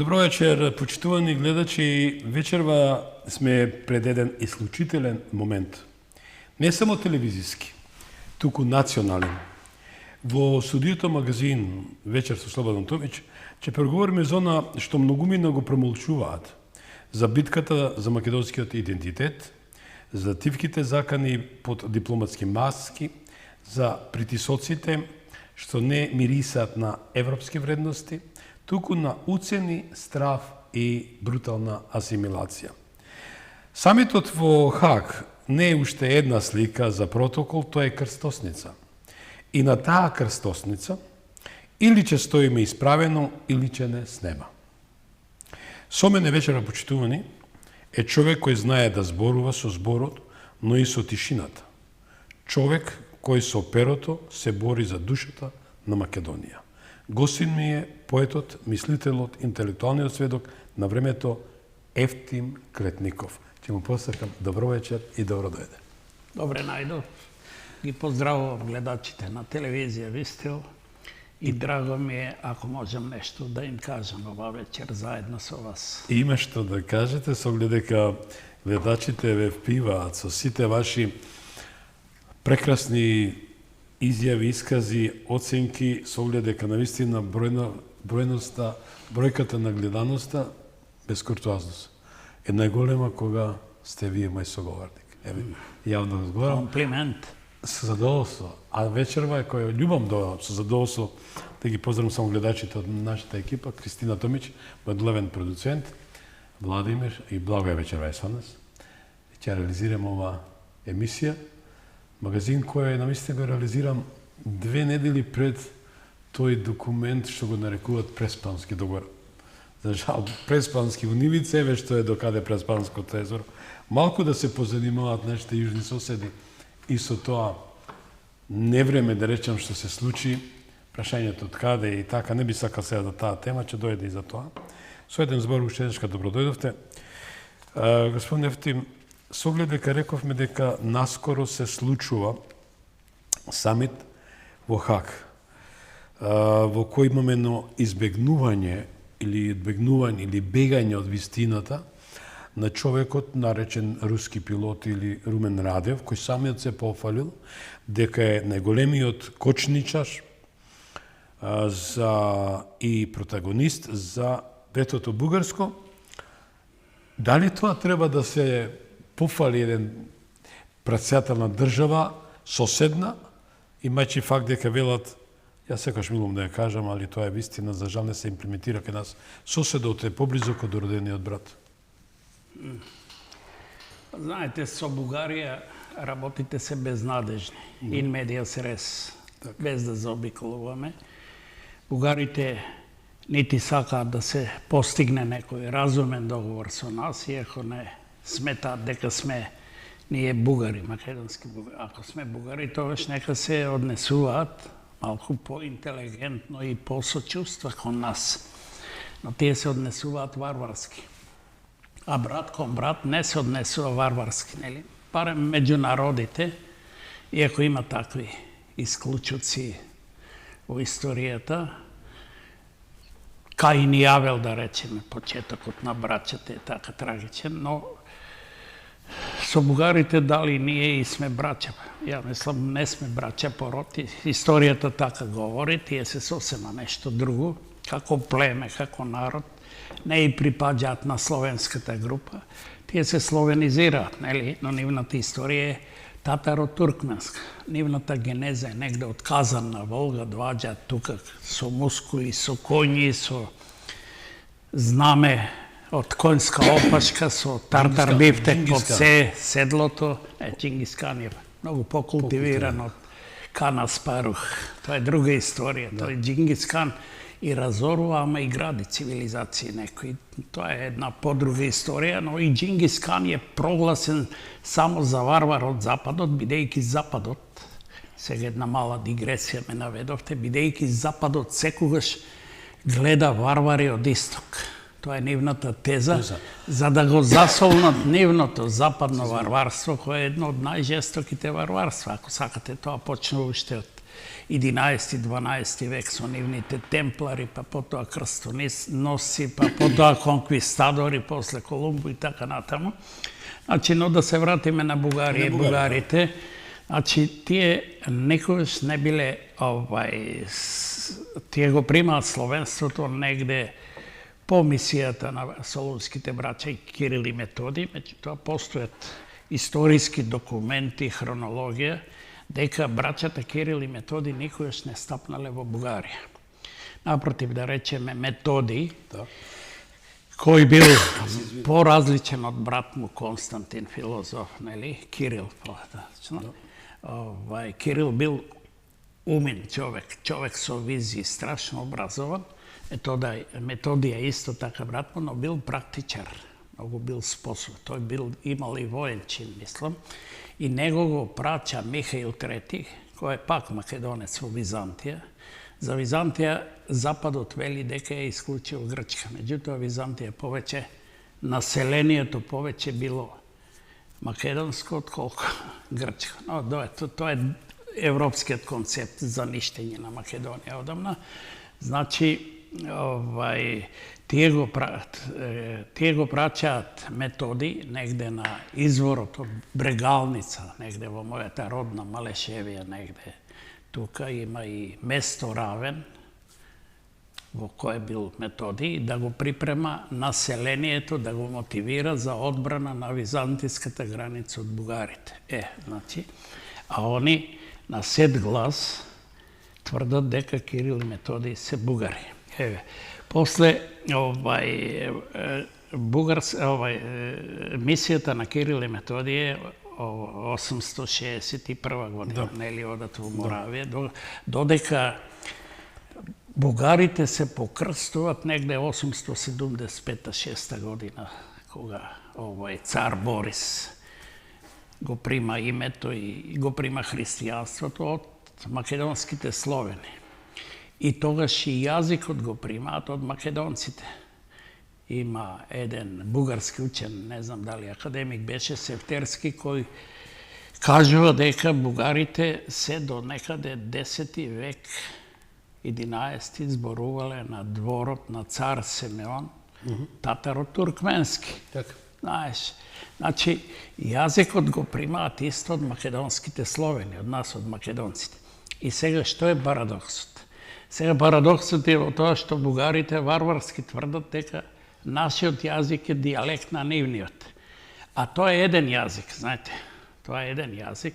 Добро вечер, почитувани гледачи. Вечерва сме пред еден исклучителен момент. Не само телевизиски, туку национален. Во студиото магазин Вечер со Слободан Томич ќе преговориме за она што многумина го промолчуваат, за битката за македонскиот идентитет, за тивките закани под дипломатски маски, за притисоците што не мирисаат на европски вредности, туку на уцени, страв и брутална асимилација. Самитот во Хаг не е уште една слика за протокол, тоа е крстосница. И на таа крстосница или ќе стоиме исправено, или ќе не снема. Со мене вечера, почитувани, е човек кој знае да зборува со зборот, но и со тишината. Човек кој со перото се бори за душата на Македонија. Гостин ми е поетот, мислителот, интелектуалниот сведок на времето Ефтим Клетников. Ќе му посакам добро вечер и добро дојде. Добре најдов. Ги поздравувам гледачите на телевизија Вистил и драго ми е ако можам нешто да им кажам ова вечер заедно со вас. Има што да кажете, со оглед дека гледачите ве впиваат со сите ваши прекрасни изјави, искази, оценки, со оглед дека навистина бројноста, бројката на гледаноста без куртуазност е најголема кога сте вие мој соговорник. Еве, јавно разговарам. Комплимент. Со задоволство. А вечерва е која љубам да со задоволство да ги поздравам само гледачите од нашата екипа, Кристина Томич, мој главен продуцент, Владимир и Благоја вечерва е со нас. Ќе реализирам ова емисија. Магазин кој навистина го реализирам 2 недели пред тој документ што го нарекуваат Преспански договор. За жал, Преспански во нивица, еве што е докаде Преспанското езеро. Малку да се позанимаваат нашите јужни соседи и со тоа невреме, да речам, што се случи, прашањето од каде и така, не би сакал сега за таа тема, ќе дојде и за тоа. Со еден збор уште еднашка добро дојдовте. Господин Ефтим, со оглед дека рековме дека наскоро се случува самит во Хаг, во кој имаме едно избегнување или бегање од вистината на човекот наречен руски пилот или Румен Радев, кој самиот се пофалил дека е најголемиот кочничар и протагонист за ветото бугарско. Дали тоа треба да се пофали еден председател на држава соседна, имајќи факт дека велат, јас секогаш милум да ја кажам, али тоа е вистина, за жал не се имплементира кај нас, соседот е поблизо код родениот брат. Знаете, со Бугарија работите се безнадежни. In medias res, без да заобиколуваме. Бугарите нити сакаат да се постигне некој разумен договор со нас, иако не сметаат дека сме ние бугари, македонски бугари. Ако сме бугари, тогаш нека се однесуваат малку по-интелигентно и по-сочувства кон нас. Но тие се однесуваат варварски. А брат кон брат не се однесува варварски, нели? Барем меѓу народите, иако има такви исклучоци во историјата, Каин и Авел, да речеме, почетокот на браќата е така трагичен, но со бугарите дали ние и сме браќа. Ја мислам, не сме браќа по род. Историјата така говори, тие се сосема нешто друго, како племе, како народ, не и припаѓаат на словенската група. Тие се словенизираат, нели? Но нивната историја е татаро-туркменска. Нивната генеза е негде од Казан на Волга, доаѓаат тука со мускули, со коњи, со знаме од конјска опашка, со тартар бифтек од седлото. Чингис Кан е многу покултивиран од Кан Аспарух. Тоа е друга историја. Тој Чингис Кан и разорува, ама и гради цивилизации некои. Тоа е една подруга историја, но и Чингис Кан е прогласен само за варвар од Западот, бидејќи Западот, сега една мала дигресија ме наведовте, бидејќи Западот секогаш гледа варвари од Исток. Тоа е нивната теза, за да го засолнат нивното западно варварство, кое е едно од најжестоките варварства, ако сакате, тоа почнува уште од 11-12 век со нивните темплари, па потоа крстоносци, па потоа конквистадори, после Колумбу и така натаму. Значи, но да се вратиме на Бугарија и бугарите. Значи, тие некојаш не биле, тие го примаат словенството негде по мисијата на солунските браќа и Кирил и Методи, меѓутоа постојат историски документи, хронологија, дека браќата Кирил и Методи никогаш не стапнале во Бугарија. Напротив, да речеме, Методи, кој бил поразличен од брат му Константин, филозоф, нели? Кирил, Кирил бил умен човек со визии, страшно образован. Методија исто така брат му, но бил практичар, многу бил способен. Тој имал и воен чин, мислам. И него го праќа Михаил III, кој е пак македонец во Византија. За Византија Западот вели дека е исклучил Грчка. Меѓутоа Византија повеќе, населението повеќе било македонско отколку грчко. Но тоа е европскиот концепт за ништење на Македонија одамна. Значи, тие го праќаат Методи негде на изворот од Брегалница, негде во мојата родна Малешевија, негде тука има и место Равен, во кое бил Методи, да го припрема населението, да го мотивира за одбрана на византиската граница од бугарите. Значи, а они на сет глас тврдат дека Кирил и Методи се бугари. После мисијата на Кирил и Методија 861 година, нели одат во Моравија, додека бугарите се покрстуваат негде 875-6 година, кога цар Борис го прима името и го прима христијанството од македонските словени. И тогаш и јазикот го примаат од македонците. Има еден бугарски учен, не знам дали академик беше, Сефтерски, кој кажува дека бугарите се до некаде 10 век, 11 зборувале на дворот на цар Симеон, татаро-туркменски. Знаеш, значи, јазикот го примаат исто од македонските словени, од нас, од македонците. И сега, што е парадоксот? Сега парадоксот е во тоа што бугарите варварски тврдат дека нашиот јазик е дијалект на нивниот. А тоа е еден јазик, знаете. Тоа е еден јазик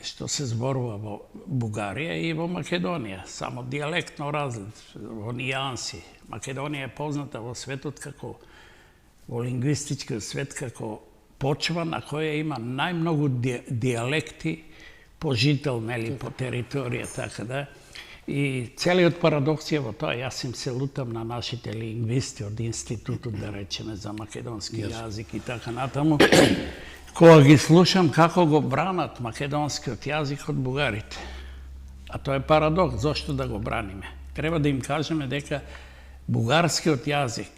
што се зборува во Бугарија и во Македонија. Само дијалектно различно, во нијанси. Македонија е позната во светот како, во лингвистичкиот свет како почва на која има најмногу дијалекти по жител, нели, по територија, така да. И целиот парадокс е во тоа, јас им се лутам на нашите лингвисти од институтот, да речеме, за македонски јазик и така натаму, кога ги слушам како го бранат македонскиот јазик од бугарите. А тоа е парадокс, зошто да го браниме? Треба да им кажеме дека бугарскиот јазик,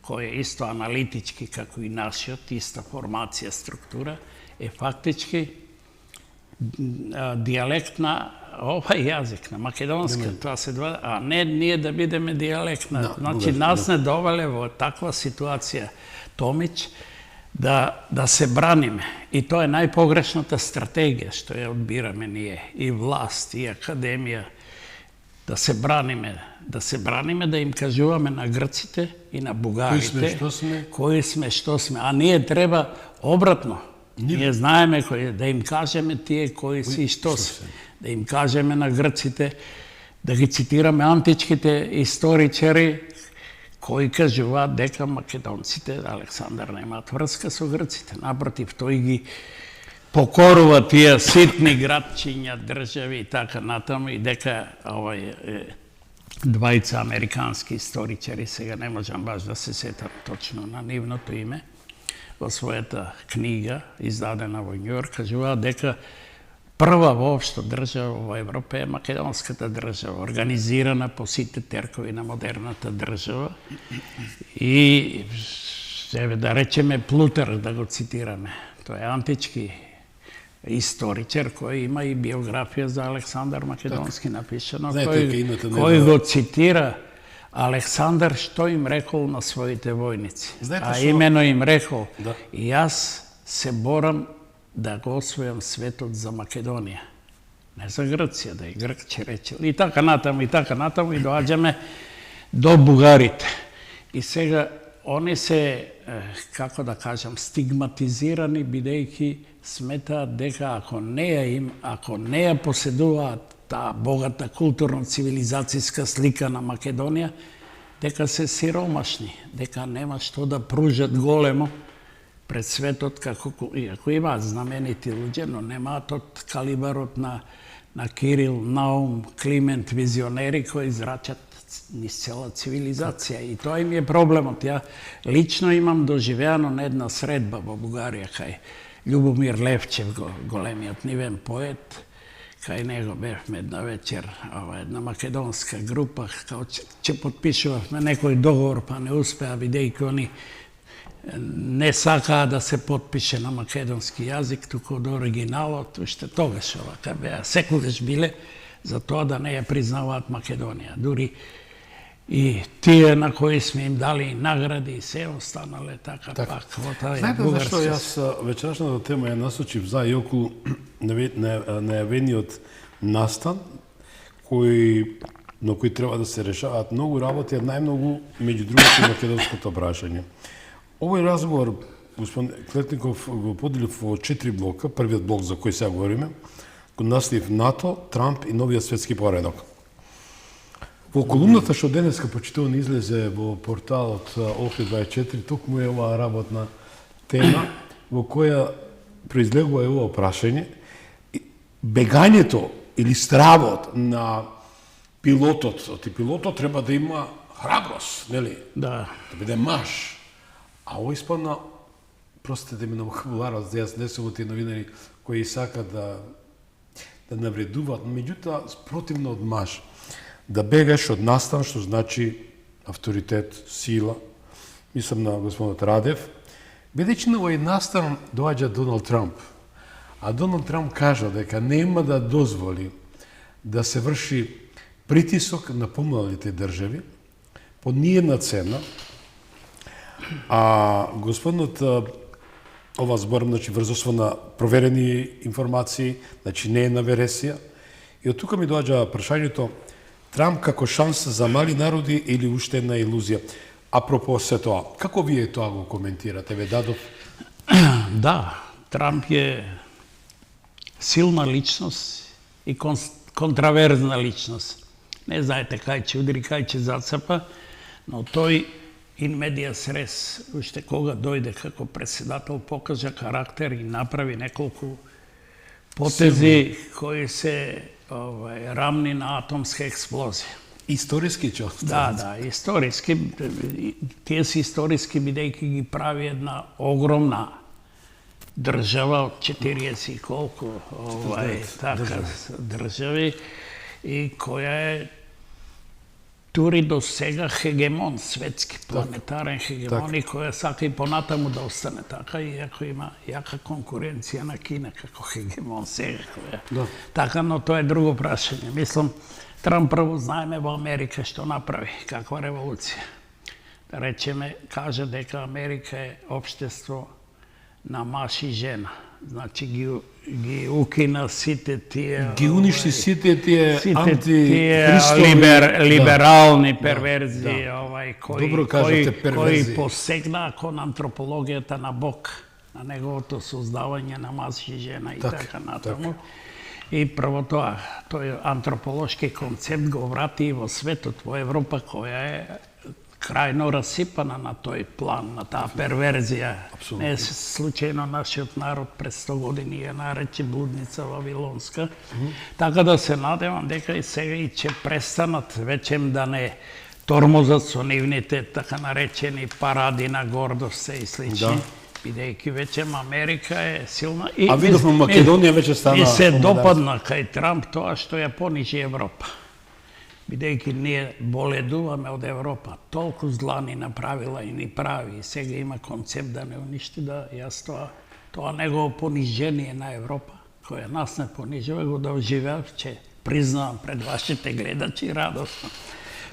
кој е исто аналитички како и нашиот, иста формација, структура, е фактички дијалект на овај јазик, на македонска, тоа се два, а не ние да бидеме дијалектна. Значи, нас не довеле во таква ситуација, Томич, да се браниме. И тоа е најпогрешната стратегија што ја одбираме ние, и власт, и академија, да се браниме, да им кажуваме на грците и на бугарите кои сме, што сме, а ние треба обратно. Ние знаеме да им кажеме тие кои си и што се. Да им кажеме на грците, да ги цитираме античките историчари кои кажуваат дека македонците, Александар, немаат врска со грците. Напротив, тој ги покорува тие ситни градчиња, држави и така натаму, и дека двајца американски историчари, сега не можам баш да се сетам точно на нивното име, во својата книга, издадена во Њујорк, кажуваат дека прва воопшто држава во Европа е македонската држава, организирана по сите теркови на модерната држава. И, да речеме, Плутар, да го цитираме, тој е антички историчар кој има и биографија за Александар Македонски напишано, Знаете, дека имате кој го цитира Александар што им рекол на своите војници. Знаете Имено им рекол, Да. и јас се борам да го освојам светот за Македонија. Не за Грција, да и Грк ќе речел. И така натаму, и доаѓаме до бугарите. И сега, они се, како да кажам, стигматизирани, бидејќи сметаат дека ако не ја поседуваат таа богата културно-цивилизацијска слика на Македонија, дека се сиромашни, дека нема што да пружат големо пред светот, иако имаат знаменити луѓе, но немаат од калибарот на Кирил, Наум, Климент, визионери кои израчат низ цела цивилизација. И тоа им е проблемот. Ја лично имам доживеано на една средба во Бугарија, кај Љубомир Левчев, големиот нивен поет, кај него бевме една вечер, една македонска група, као че подпишувавме некој договор, па не успеа, бидејќи они не сакаа да се подпише на македонски јазик, туку од оригиналот, уште тогаш овака беа, секогаш биле за тоа да не ја признаваат Македонија. Дури и тие на кои сме им дали награди и се останале така пак во таа Знаете бугарска. зашто јас вечерашната тема ја насочив за и околу најавениот настан, на кој треба да се решаваат многу работи, а најмногу меѓу другото македонското прашање. Овој разговор, господин Клетников, го поделив во 4 блока. Првиот блок за кој сега говориме, го наслив НАТО, Трамп и новиот светски поредок. Во колумната што денеска почитуван излезе во порталот Охрид24, токму е оваа работна тема во која произлегува ова прашање. Бегањето или стравот на пилотот треба да има храброст, нели? Да. Да биде маж. А ово испадна, простите ми на вокабуларот, јас не сум од тие новинари кои сакат да навредуваат, меѓутоа спротивно од маж. Да бегаш од настан, што значи авторитет, сила. Мислам на господинот Радев. Бидејќи на овој настан доаѓа Доналд Трамп, а Доналд Трамп кажа дека нема да дозволи да се врши притисок на помалите држави по ниједна цена. А господинот, ова зборам, значи, врзосва на проверени информации, значи не е на вересија. И од тука ми доаѓа прашањето, Трамп како шанс за мали народи или уште една илузија? Апропо се тоа, како вие тоа го коментирате? Ве дадов? Да, Трамп е силна личност и контраверзна личност. Не знаете кај ќе удри, кај ќе зацапа, но тој in medias res, уште кога дојде како председател, покажа карактер и направи неколку потези кои се рамни на атомска експлозија. Историски ќе остане? Да, историски. Тие се историски, бидејќи ги прави една огромна држава од 40 и колку држави и која е дури до сега хегемон, светски, планетарен хегемон, и која сака и понатаму да остане така, иако има јака конкуренција на Кина како хегемон сега. Така, но тоа е друго прашање. Мислам, Трамп прво знаеме во Америка што направи, каква револуција. Да речеме, кажа дека Америка е општество на маж и жена. Значи ги укина сите тие... Ги уништи сите тие либерални перверзии, кои посегнаа кон антропологијата на Бог, на неговото создавање на маж и жена и така натаму. И прво тоа, тој антрополошки концепт го врати и во светот, во Европа, која е крајно расипана на тој план, на таа перверзија. Не е случајно нашиот народ пред 100 години ја нарече блудница вавилонска. Така да се надевам дека и сега и ќе престанат веќе да не тормозат со нивните така наречени паради на гордост и слични. Бидејќи веќе Америка е силна. А видовме Македонија веќе стана... И се допадна кај Трамп тоа што ја понижи Европа. Бидејќи ние боледуваме од Европа, толку зла ни направила и ни прави, и сега има концепт да не уништи, да јас тоа негово понижение на Европа, која нас не понижува, го доживеав, че признавам пред вашите гледачи радосно.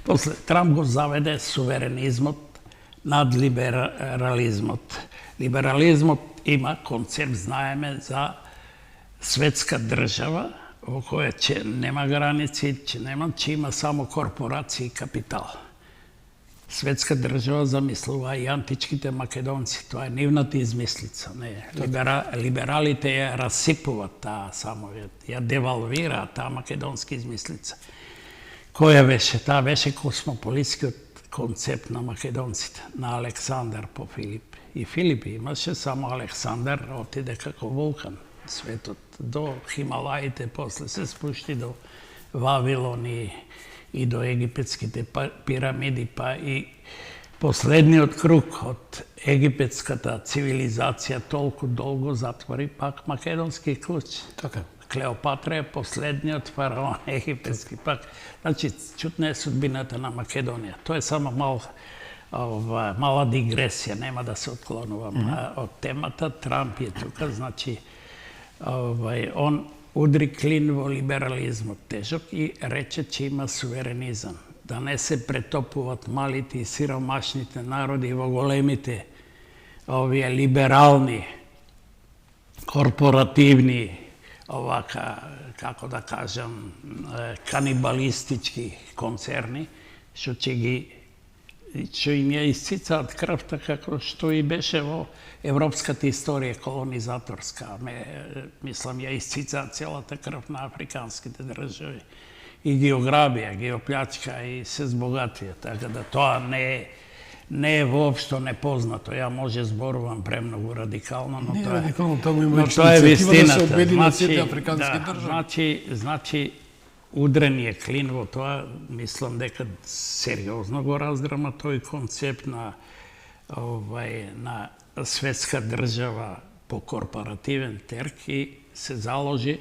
После Трамп го заведе суверенизмот над либерализмот. Либерализмот има концепт, знаеме, за светска држава, во која че нема граници, че има само корпорации и капитал. Светска држава замислува и античките македонци. Тоа е нивната измислица. Не. Либералите ја расипуваат таа само, ја девалвираат таа македонска измислица. Која беше? Таа беше космополитскиот концепт на македонците, на Александар по Филип. И Филип имаше, само Александар отиде како вулкан. Светот до Хималаите, после се спушти до Вавилон и до египетските пирамиди, па и последниот круг од египетската цивилизација толку долго затвори пак македонски клуч. Така. Клеопатра е последниот фараон египетски пак. Значи, чутна е судбината на Македонија. Тоа е само мала дигресија, нема да се отклонувам од темата. Трамп е тука, значи, он удри клин во либерализмот тежок и рече, че има суверенизам. Да не се претопуват малите и сиромашните народи во големите овие либерални, корпоративни, овака, како да кажам, канибалистички концерни, што им ја исцицаат крвта како што и беше во европската историја колонизаторска. Мислам, ја исцицаат целата крв на африканските држави. И ги ограбија, ги оплячка и се збогатија. Така да тоа не е воопшто непознато. Ја може зборувам премногу радикално, но Не тоа радикално, таму има тоа е иницијатива да се вистината. обединат сите африкански држави. Значи, удрен е клин во тоа, мислам дека сериозно го раздрама тој концепт на светска држава по корпоративен терк и се заложи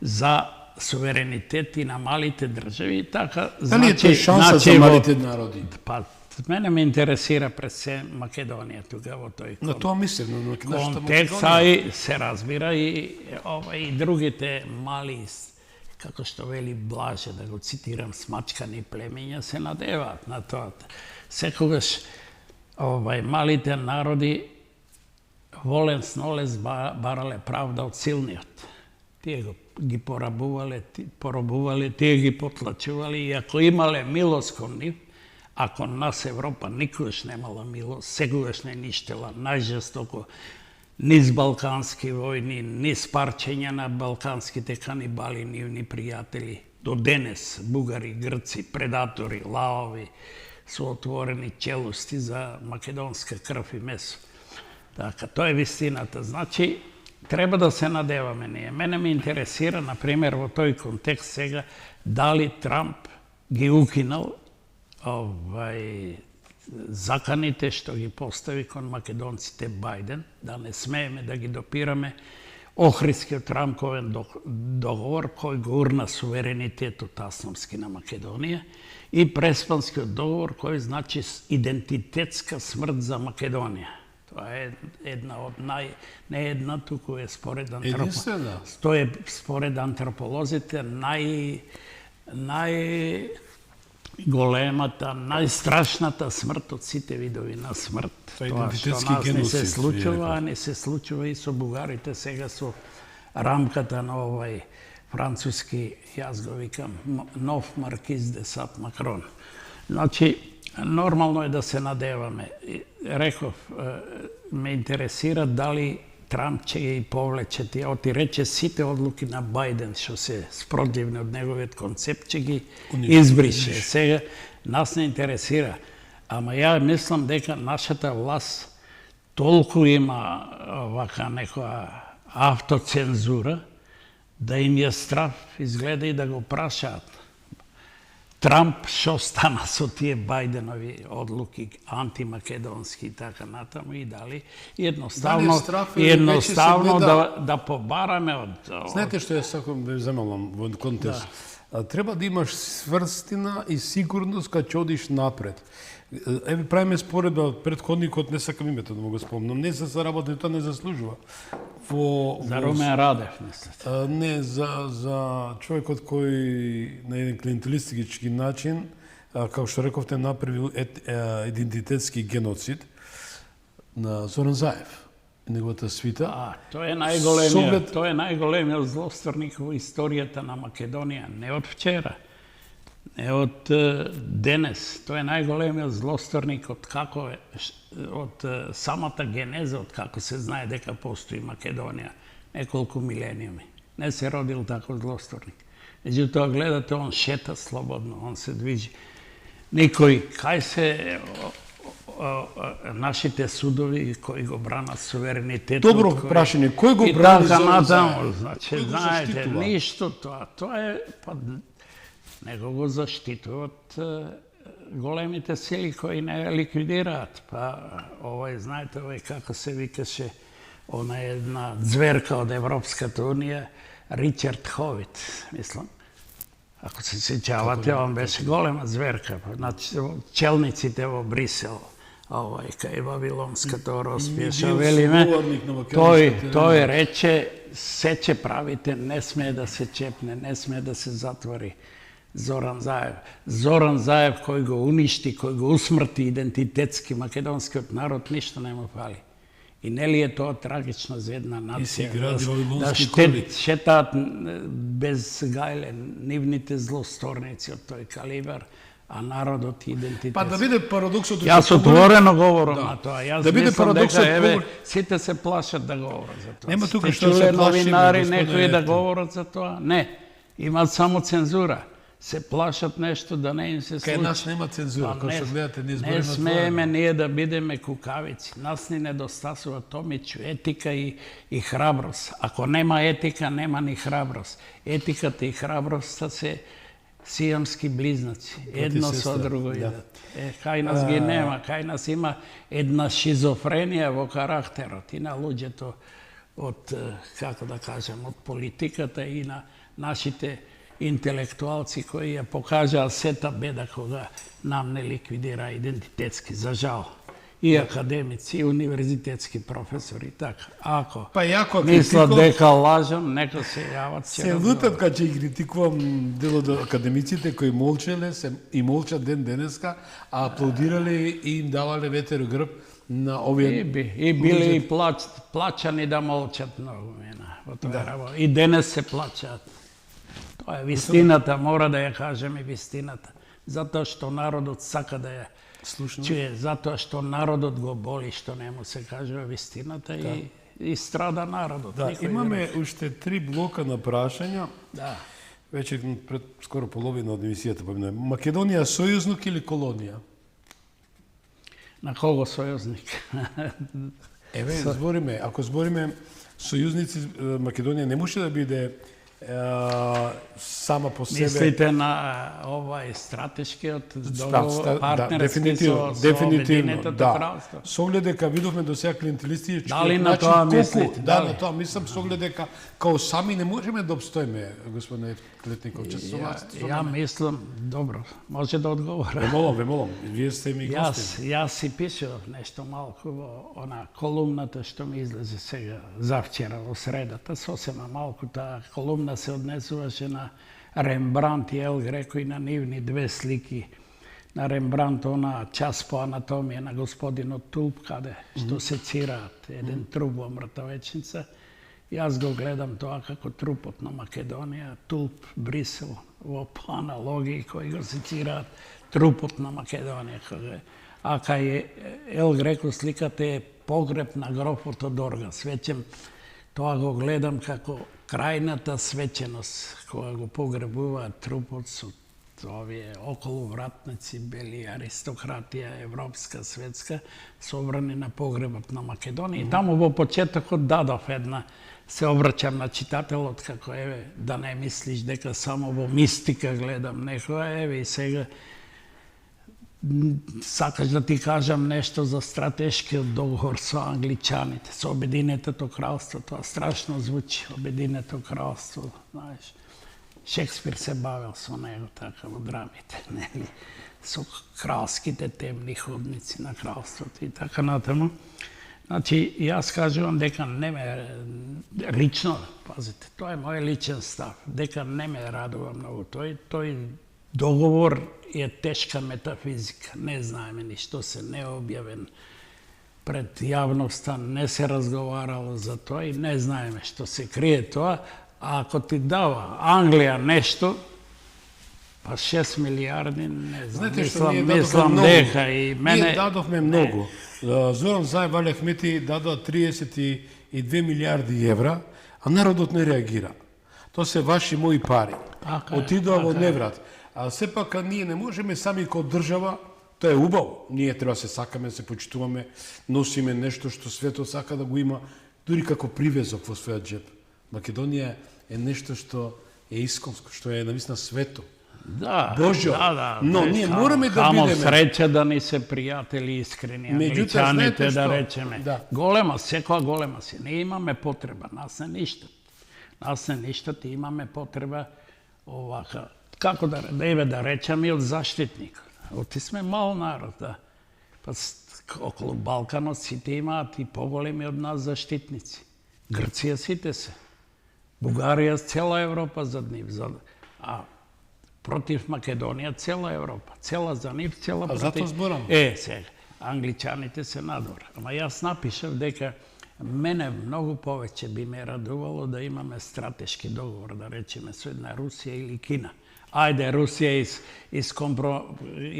за суверенитет и на малите држави. Така, Дали е тоа шанса за малите народи? Па, мене ме интересира пред се Македонија тука во тој На тоа мислам, но нашата контекст, а и се разбира и другите мали, како што вели Блаже, да го цитирам, смачкани племиња се надеваат на тоа. Секогаш малите народи волен снолес барале правда од силниот. Тие ги поробувале, тие ги потлачували и ако имале милост кон нив, а кон нас Европа никогаш немала милост, секогаш не ништела најжестоко низ балкански војни, низ парчења на балканските канибали, нивни пријатели. До денес бугари, грци, предатори, лаови со отворени челусти за македонска крв и месо. Така, тоа е вистината. Значи, треба да се надеваме ние. Мене ме интересира, например, во тој контекст сега, дали Трамп ги укинал заканите што ги постави кон македонците Бајден, да не смееме да ги допираме Охридскиот рамковен договор кој го урна суверенитетот асомски на Македонија и Преспанскиот договор кој значи идентитетска смрт за Македонија. Тоа е една од не една, туку е според антрополозите големата, најстрашната смрт од сите видови на смрт. Тоа што нас не се случува, а не се случува и со бугарите сега со рамката на овај француски, јас го викам, нов маркиз де Сад Макрон. Значи, нормално е да се надеваме. Реков, ме интересира дали Трамп ќе ги повлече тие, оти рече сите одлуки на Бајден што се спротивни од неговиот концепт ќе ги избрише. Сега нас не интересира, ама ја мислам дека нашата власт толку има вака некоја автоцензура да им е страв изгледа и да го прашаат Трамп што стана со тие Бајденови одлуки антимакедонски и така натаму и дали едноставно да побараме од... Знаете што ја сакам да замалам во контекст? Треба да имаш сврстина и сигурност кога ќе одиш напред. Еве правиме споредба од претходникот, не сакам името да му го спомнам. Не за работа, тоа не заслужува. За Румен Радев, мислите? Не, за човекот кој на еден клиентелистички начин, како што рековте, направил идентитетски геноцид на Зоран Заев. Неговата свита. Тоа е најголемиот злосторник во историјата на Македонија, не од вчера. Не од денес. Тоа е најголемиот злосторник од самата генеза, од како се знае дека постои Македонија, неколку милениуми. Не се родил таков злосторник. Меѓутоа, гледате, он шета слободно, он се движи. Никој, кај се нашите судови кои го бранат суверенитетот. Добро прашање, кој го брани Зоран Заев? Значи, знаете, ништо тоа. Тоа е, него го заштитуваат големите сили кои не ликвидираат. Знаете, како се викаше, она една зверка од Европската унија, Ричард Ховит, мислам. Ако се сеќавате, он беше голема зверка. Значи, челниците во Брисел, кај Вавилонската роспиеша, велиме, тој рече, се че правите, не смее да се чепне, не смее да се затвори Зоран Заев. Зоран Заев кој го уништи, кој го усмрти идентитетски македонскиот народ, ништо не му фали. И нели е тоа трагично за една нација? Да шетаат без гајле нивните злосторници од тој калибар, а народот и идентитет. Па да биде парадоксот... Јас отворено говорам на тоа. Јас мислам дека, сите се плашат да говорат за тоа. Нема тука што се новинари, некои да говорат за тоа. Не, имаат само цензура. Се плашат нешто да не им се случи. Кај нас нема цензура, кој што гледате, не збориме. Не смееме ние да бидеме кукавици. Нас ни недостасува Томичу етика и храброст. Ако нема етика, нема ни храброст. Етиката и храброста се сијамски близнаци. Едно со друго идат. Кај нас ги нема, кај нас има една шизофренија во карактерот и на луѓето од, како да кажем, од политиката и на нашите интелектуалци кои ја покажаа сета беда кога нам не ликвидира идентитетски, за жал. И академици, и универзитетски професори, така. Ако мислат дека лажам, нека се јават. Се лутат кога ќе критикувам дел од академиците кои молчеле и молчат ден денеска, а аплодирале и им давале ветер грб на овие... И биле и плачани да молчат многу мена. И денес се плачат. Тоа е вистината, мора да ја кажеме вистината. Затоа што народот сака да ја чуе, затоа што народот го боли што не му се кажува вистината и страда народот. Да, имаме уште 3 блока на прашања. Да. Веќе пред скоро половина од емисијата поминуваме. Македонија сојузник или колонија? На кого сојузник? Еве, збориме, ако збориме сојузници, Македонија не може да биде сама по себе. Мислите на стратешкиот договор, партнерски со Обединетото кралство? Со оглед дека видовме до сега клиентелистички начин, на тоа мислите? Да, на тоа мислам, со оглед дека као сами не можеме да обстоиме, господине Клетников, Ја мислам, добро, може да одговорам. Ве молам, вие сте ми гости. Јас си пишав нешто малку во она колумната што ми излезе сега завчера во средата, сосема малку таа колумна се однесуваше на Рембрандт и Ел Греко и на нивни 2 слики. На Рембрандт она час по анатомија на господинот Тулп, каде што се цираат еден труп во мртовечница. Јас го гледам тоа како трупот на Македонија, Тулп, Брисел, во аналогии кои го сецираат трупот на Македонија. А кај Ел Греко сликата е погреб на грофот од Орга. Свечем, тоа го гледам како крајната свеченост, кога го погребуваат трупот со овие околувратници, бели аристократија, европска, светска, собрани на погребот на Македонија. И таму во почетокот дадов една, се обраќам на читателот, како еве, да не мислиш дека само во мистика гледам некоја, еве и сега сакаш да ти кажам нешто за стратешкиот договор со англичаните, со Обединетото кралство, тоа страшно звучи, Обединето кралство, знаеш. Шекспир се бавел со него така во драмите, нели? Со кралските темни ходници на кралството и така натаму. Значи, јас кажувам дека не ме, лично, пазите, тоа е мој личен став, дека не ме радува многу тој договор е тешка метафизика, не знаеме ни што се не објавен пред јавноста, не се разговарало за тоа и не знаеме што се крие тоа, а ако ти дава Англија нешто, па 6 милиарди, не знам, мислам дека и мене... Ние дадовме многу. Зоран Заев, Вали Ахмети дадоа 32 милиарди евра, а народот не реагира. Тоа се ваши мои пари. Отидоа во неврат. А сепак ние не можеме сами како држава, тоа е убаво. Ние треба се сакаме, се почитуваме, носиме нешто што светот сака да го има, дури како привезок во својот джеб. Македонија е нешто што е исконско, што е навистина свето. Да, Божјо, но ние мораме да бидеме... бидеме... среќа да ни се пријатели искрени, англичаните, да речеме. Да. Голема, секоја голема си. Не имаме потреба, нас не ништат. Нас не ништат и имаме потреба овака, како да речеме, од заштитник. Оти сме мал народ, да. Па околу Балканот сите имаат и поголеми од нас заштитници. Грција сите се. Бугарија, цела Европа за нив. А против Македонија цела Европа. Цела за нив, цела против... А затоа зборам. Сега, англичаните се надвор. Ама јас напишав дека мене многу повеќе би ме радувало да имаме стратешки договор, да речеме, со една Русија или Кина. Ајде, Русија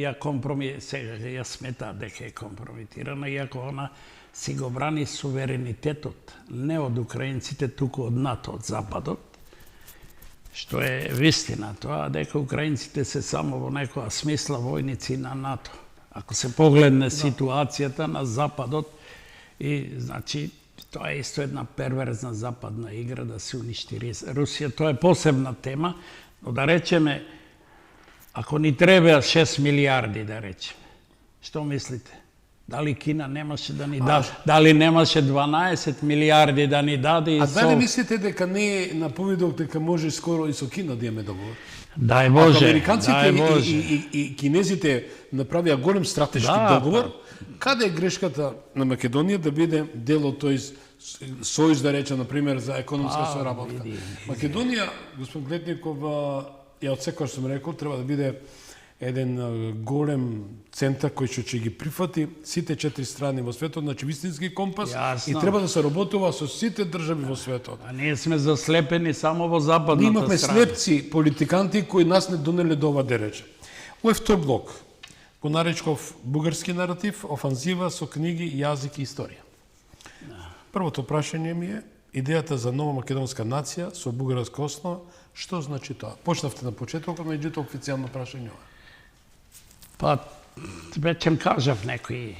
ја смета дека е компрометирана, иако она си го брани суверенитетот, не од украинците, туку од НАТО, од Западот, што е вистина тоа, дека украинците се само во некоја смисла војници на НАТО. Ако се погледне ситуацијата на Западот, и, значи, тоа е исто една перверзна западна игра да се уништи Русија. Тоа е посебна тема, но да речеме, ако ни треба 6 милиарди, да речеме, што мислите? Дали Кина немаше да ни даде? Дали немаше 12 милиарди да ни даде? А дали мислите дека не е наповедок дека може скоро и со Кина да имаме договор? Дај Боже, американците дај Боже. И кинезите направија голем стратешки договор, каде е грешката на Македонија да биде дел од тој сојуз, да речем, например, за економска соработка? Македонија, господин Глетников, ја од секој сум рекол, треба да биде еден голем центар кој ќе ги прифати сите 4 страни во светот, значи вистински компас. Јасно. И треба да се работува со сите држави во светот. А ние сме заслепени само во западната Ние имавме страна. слепци, политиканти кои нас не донеле до ова дереже. Овој втор блок го наречков бугарски наратив, офанзива со книги, јазик и историја. Првото прашање ми е идејата за нова македонска нација со бугарска основа, што значи тоа? Почнавте на почетокот, меѓутоа официјално прашање ова. Па, веќе кажав некои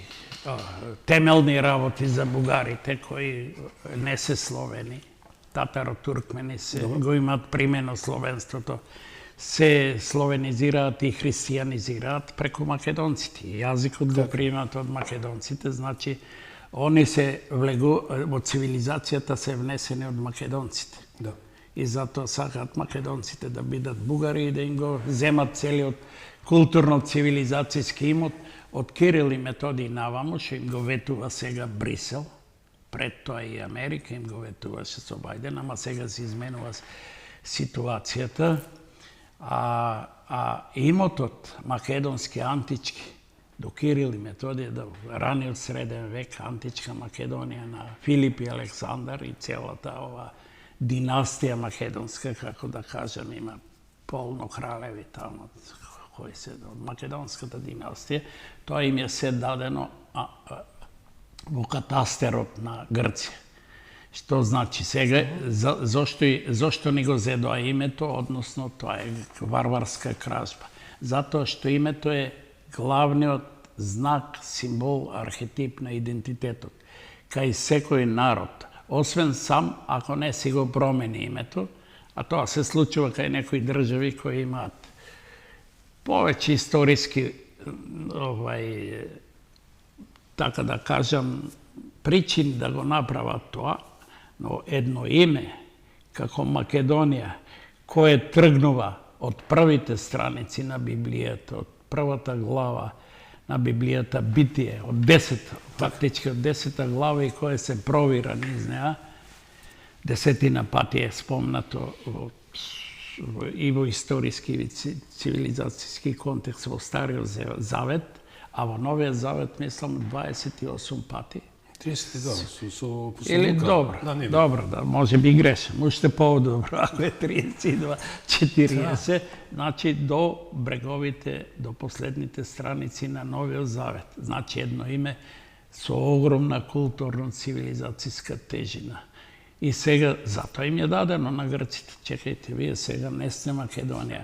темелни работи за бугарите кои не се словени. Татаро-туркмени се го имаат примено словенството. Се словенизираат и христијанизираат преку македонците. Јазикот го примаат од македонците, значи они се во цивилизацијата се внесени од македонците. Да. И затоа сакаат македонците да бидат бугари и да им го земат целиот културно-цивилизацијски имот од Кирил и Методиј наваму, што им го ветува сега Брисел, пред тоа и Америка им го ветуваше со Бајден, ама сега се изменува ситуацијата. А имотот македонски, антички, до Кирил и Методиј, до раниот среден век, античка Македонија на Филип и Александар и целата ова династија македонска, како да кажам, има полно кралеви таму, кои се од македонската династија, тоа им е се дадено во катастерот на Грција. Што значи сега, зошто ни го зедоа името, односно тоа е варварска кражба. Затоа што името е главниот знак, символ, архетип на идентитетот. Кај секој народ, освен сам, ако не си го промени името, а тоа се случува кај некои држави кои имаат повеќе историски, така да кажам, причини да го направат тоа, но едно име, како Македонија, кој тргнува од првите страници на Библијата, од првата глава на Библијата Битие, од 10, фактички од 10 глава и кој се провира низ неа, 10 пати е спомнато и во историски и цивилизацијски контекст во Стариот Завет, а во Новиот Завет мислам 28 пати. 32 со Или добро, добро, да, може би грешам, уште подобро, ако е 32, 40, значи до бреговите, до последните страници на Новиот Завет. Значи едно име со огромна културно-цивилизацијска тежина. И сега, затоа им е дадено на грците. Чекајте, вие сега не сте Македонија.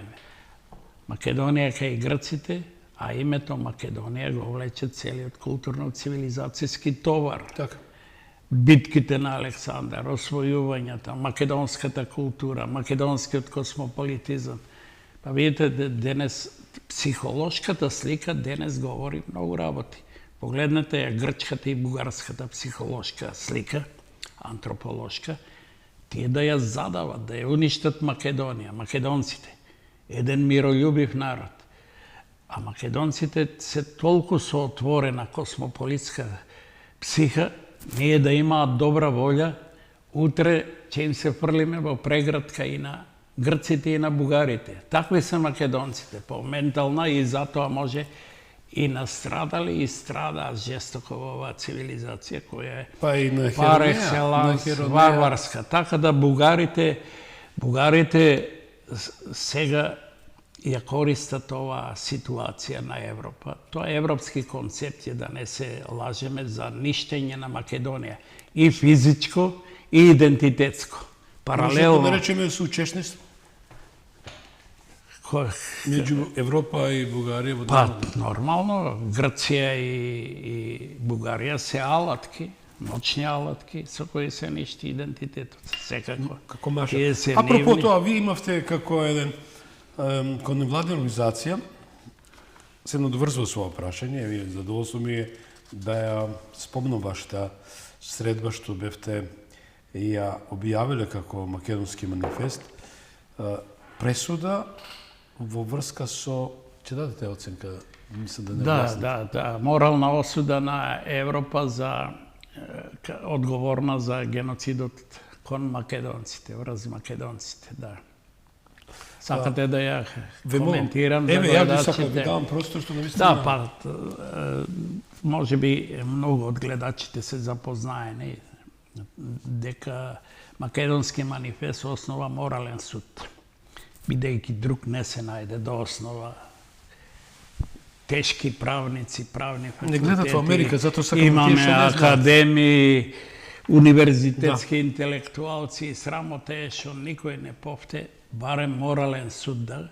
Македонија кај грците, а името Македонија го влече целиот културно-цивилизацијски товар. Така. Битките на Александар, освојувањата, македонската култура, македонскиот космополитизам. Па видите, денес психолошката слика денес говори многу работи. Погледнете ја грчката и бугарската психолошка слика, антрополошка, тие да ја задават, да ја уништат Македонија, македонците. Еден мирољубив народ. А македонците се толку соотворена космополитска психа, ние да имаат добра волја, утре ќе им се фрлиме во преградка и на грците и на бугарите. Такви се македонците, по ментална и затоа може и настрадали и страдаат жестоко во оваа цивилизација која е Па и на пар Херонеја, екселанс варварска. Така да бугарите сега ја користат оваа ситуација на Европа. Тоа е европски концепт, да не се лажеме, за ништење на Македонија. И физичко, и идентитетско. Паралелно. Може да наречеме соучесност меѓу Европа и Бугарија во Па, нормално, Грција и Бугарија се алатки, моćни алатки со кои се ништи идентитетот. Секако. Како маша. Тие се Апропо нивни. тоа, вие имавте како еден кон невладна организација, се надоврзува со ова прашање, вие задоволство ми е да ја спомнам вашата средба што бевте и ја објавиле како македонски манифест, пресуда во врска со, ќе дадете оценка, мислам да не Да, морална осуда на Европа за одговорна за геноцидот кон македонците, врз македонците, да. Сакате да ја коментирам? Еве, ја сакам да давам простор што навистина. Да, па, може би многу од гледачите се запознаени дека Македонски манифест основа морален суд, бидејќи друг не се најде до основа тешки правници, правни факултети. Не гледат во Америка, затоа сакам имаме академии, универзитетски Да. интелектуалци, срамота е што никој не повте барем морален суд. Да?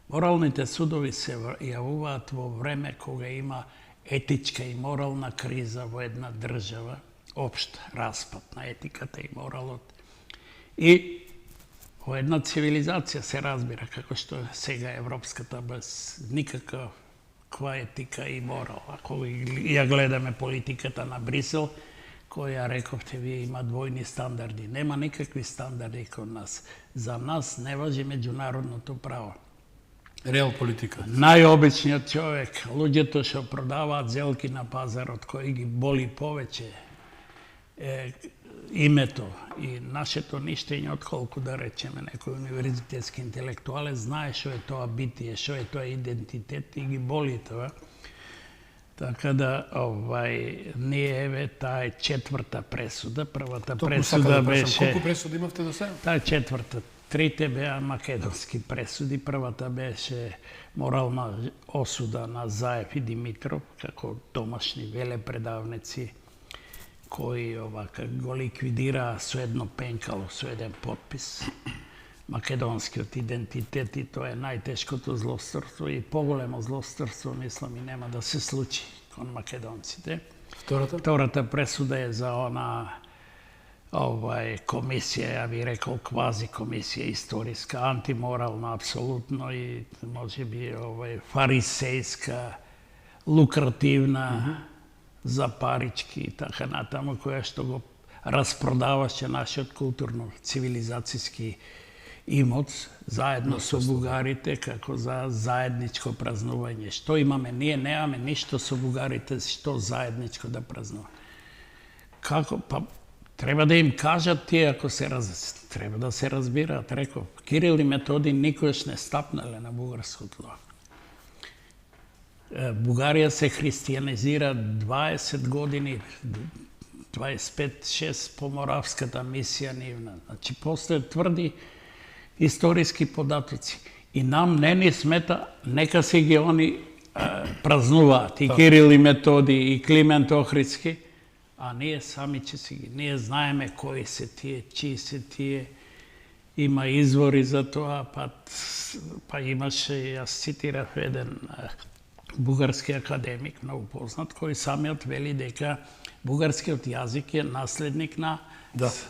Моралните судови се јавуваат во време кога има етичка и морална криза во една држава, општ распад на етиката и моралот. И во една цивилизација се разбира, како што е сега европската, без никаква етика и морал. Ако ја гледаме политиката на Брисел, која рековте вие има двојни стандарди. Нема никакви стандарди кон нас. За нас не важи меѓународното право. Реал политика. Најобичниот човек, луѓето што продаваат зелки на пазарот, кои ги боли повеќе името и нашето ништење, отколку да речеме некој универзитетски интелектуалец, знае што е тоа битие, што е тоа идентитет и ги боли тоа. Така да, ние еве, таа е четврта пресуда. Првата пресуда беше... Колку пресуди имавте до сега? Таа е четврта. Трите беа македонски пресуди. Првата беше морална осуда на Заев и Димитров, како домашни велепредавници, кои го ликвидираа со едно пенкало, со еден подпис. Македонскиот идентитет, и тоа е најтешкото злосторство и поголемо злосторство, мислам, и нема да се случи кон македонците. Втората пресуда е за она комисија, ја би рекол квази комисија историска, антиморална апсолутно и може би фарисејска, лукративна, за парички и така натаму, која што го распродаваше нашиот културно-цивилизацијски имот заедно со бугарите како за заедничко празнување. Што имаме? Ние немаме ништо со бугарите, што заедничко да празнуваме. Како? Па треба да им кажат тие ако треба да се разбираат, реков. Кирил и Методи никош не стапнале на бугарското тло. Бугарија се христијанизира 20 години, 25-6 по Моравската мисија нивна. Значи, постојат тврди историски податоци. И нам не ни смета, нека си ги они празнуваат, и Кирил и Методи, и Климент Охридски, а ние сами ќе си ги. Ние знаеме кои се тие, чии се тие, има извори за тоа, па имаше, јас цитирав еден бугарски академик, многу познат, кој самиот вели дека бугарскиот јазик е наследник на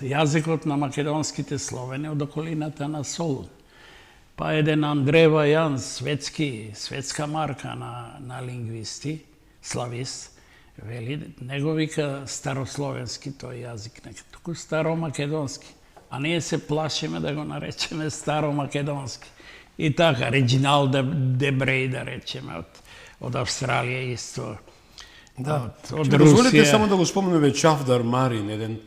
јазикот на македонските словени од околината на Солун. Па еден Андрева Јан, светска марка на лингвисти, славист, вели, него вика старословенски тој јазик, нека туку старомакедонски. А ние се плашиме да го наречеме старомакедонски. И така, Реджинал Дебреј, да речеме, од Австралија исто. Да, од дозволите Русија. само да го споменеме Чавдар Марин, еден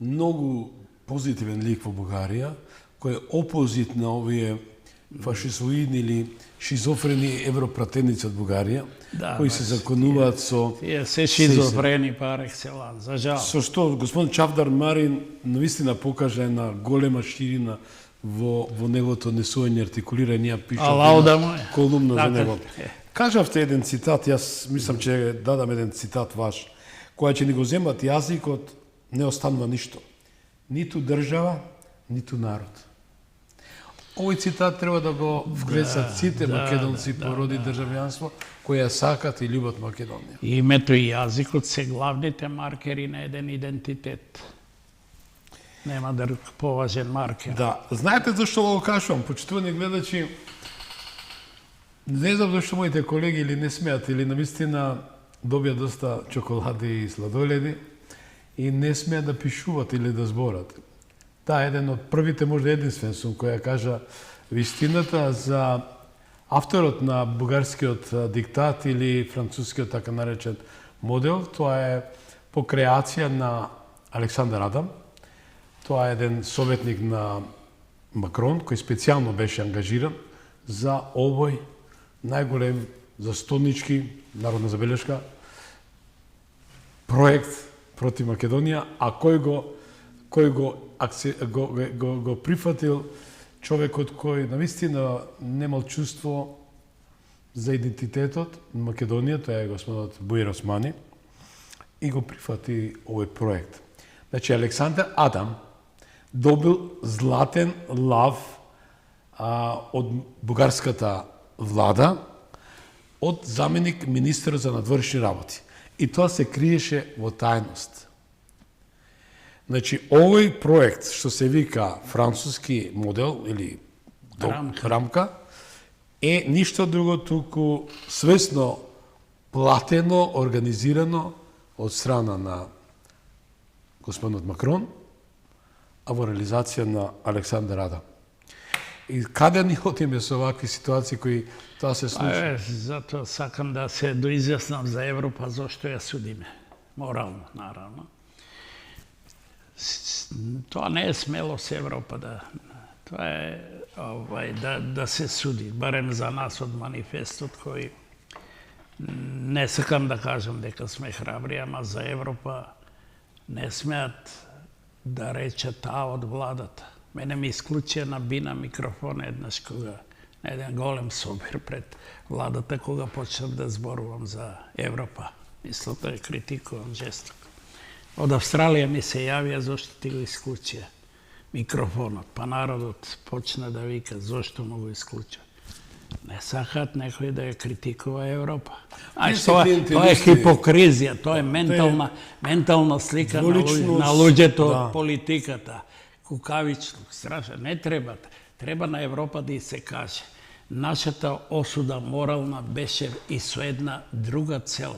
многу позитивен лик во Бугарија, кој е опозит на овие фашизоидни или шизофрени европратеници од Бугарија, кои се законуваат со... Тие се шизофрени пар екселанс, за жал. Со што господин Чавдар Марин навистина покажа една голема ширина во неговото несоење артикулирање, пиша колумна за него. Кажавте еден цитат, јас мислам че дадам еден цитат ваш, која ќе ни го земат јазикот, не останува ништо. Ниту држава, ниту народ. Овој цитат треба да го вглесат сите македонци породи државјанство, кои ја сакат и љубат Македонија. Името и јазикот се главните маркери на еден идентитет. Нема друг поважен маркер. Да, знаете зашто го кажувам, почитувани гледачи, не знам зашто моите колеги или не смеат, или навистина добија доста чоколади и сладоледи и не смеат да пишуват или да зборат. Да, еден од првите, можда единствен сум, која кажа вистината за авторот на бугарскиот диктат или францускиот така наречен модел. Тоа е по креација на Александар Адам. Тоа е еден советник на Макрон, кој специјално беше ангажиран за овој најголем застолнички, народна забелешка, проект против Македонија, а кој го прифатил човекот кој навистина немал чувство за идентитетот на Македонија, тоа е господинот Буир Османи, и го прифати овој проект. Значи, Александар Адам добил златен лав од бугарската влада, од заменик министер за надворешни работи. И тоа се криеше во тајност. Значи, овој проект, што се вика француски модел или рамка, е ништо друго туку свесно платено, организирано од страна на господинот Макрон, а во реализација на Александар Адам. И каде ни отиме со овакви ситуации кои тоа се случи? Затоа сакам да се доизјаснам за Европа, зошто ја судиме. Морално, наравно. Тоа не е смелост Европа тоа е да се суди, барем за нас од манифестот кој не сакам да кажам дека сме храбри, ама за Европа не смеат да речат таа од владата. Мене ми исклучија на бина микрофон еднаш кога на еден голем собир пред владата кога почнав да зборувам за Европа. Мислото е критикувам жестоко. Од Австралија ми се јавија зошто ти го исклучија микрофонот, па народот почна да вика зошто му го исклучува. Не сакаат некој да ја критикува Европа. Тоа е хипокризија, тоа е ментална слика на луѓето од политиката. Кукавичлук, страшно, не треба. Треба на Европа да и се каже. Нашата осуда морална беше и со една друга цел.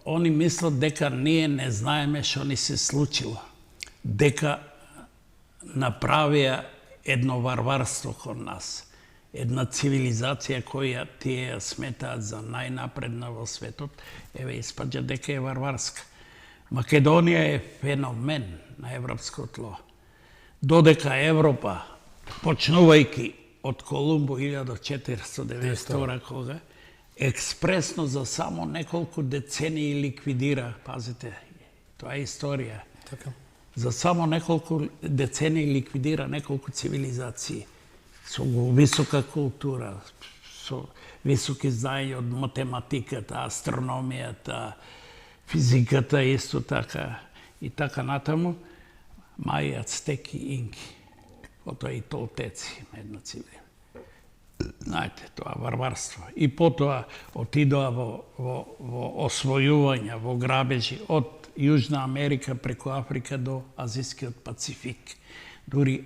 Они мислат дека ние не знаеме што ни се случило. Дека направија едно варварство кон нас. Една цивилизација која тие ја сметаат за најнапредна во светот, еве испаѓа дека е варварска. Македонија е феномен на европско тло. Додека Европа, почнувајќи од Колумбо 1492 кога, експресно за само неколку децении ликвидира, пазите, тоа е историја. Така. За само неколку децении ликвидира неколку цивилизации со висока култура, со високи знаења од математиката, астрономијата, физиката исто така и така натаму, маи, ацтеки, инки, потоа и толтеци, една цивилизација. Знаете, тоа варварство. И потоа отидоа во освојувања, во грабежи од Јужна Америка преку Африка до Азискиот Пацифик. Дури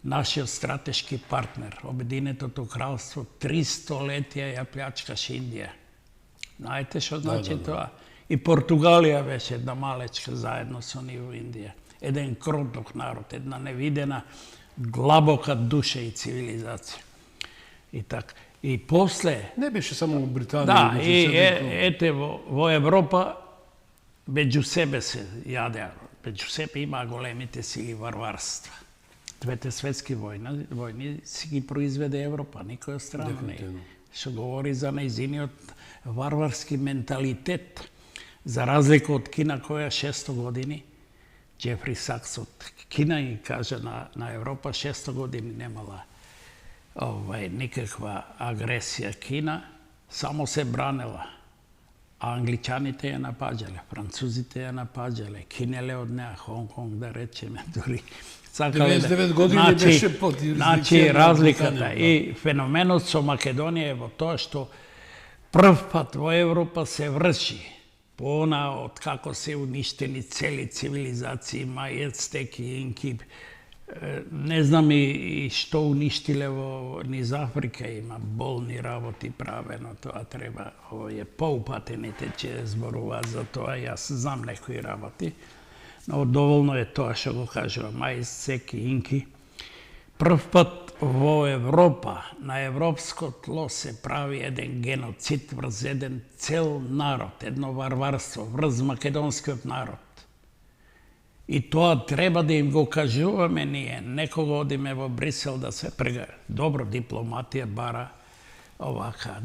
нашиот стратешки партнер, Обединетото кралство, 3 столетија ја плячкаше Индија. Знаете што значи тоа? И Португалија беше една малечка заедно со нив во Индија. Еден кроток народ, една невидена длабока душа и цивилизација. И така. И после... Не беше само Британија. Да, и ете во Европа меѓу себе се јадеа. Меѓу себе има големите сили варварства. Двете светски војни си ги произведе Европа, никоја страна не е. Што говори за нејзиниот варварски менталитет. За разлика од Кина, која 600 години, Джефри Сакс од Кина и каже на Европа 600 години немала никаква агресија Кина, само се бранела. А англичаните ја напаѓале, французите ја напаѓале, кинеле од неа, Хонг-Конг да речеме, дури 99 години беше под юрисдикција. Значи разликата и феноменот со Македонија е во тоа што прв пат во Европа се врши по она од како се уништени цели цивилизации, маи, ацтеки, инки, не знам и што уништиле во низ Африка, има болни работи правено, тоа треба, овие поупатените ќе зборуваат за тоа, јас знам некои работи, но доволно е тоа што го кажува маи, ацтеки, инки. Прв пат во Европа, на европско тло се прави еден геноцид врз еден цел народ, едно варварство врз македонскиот народ. И тоа треба да им го кажуваме ние. Некога одиме во Брисел да се прега. Добро, дипломатија бара овака,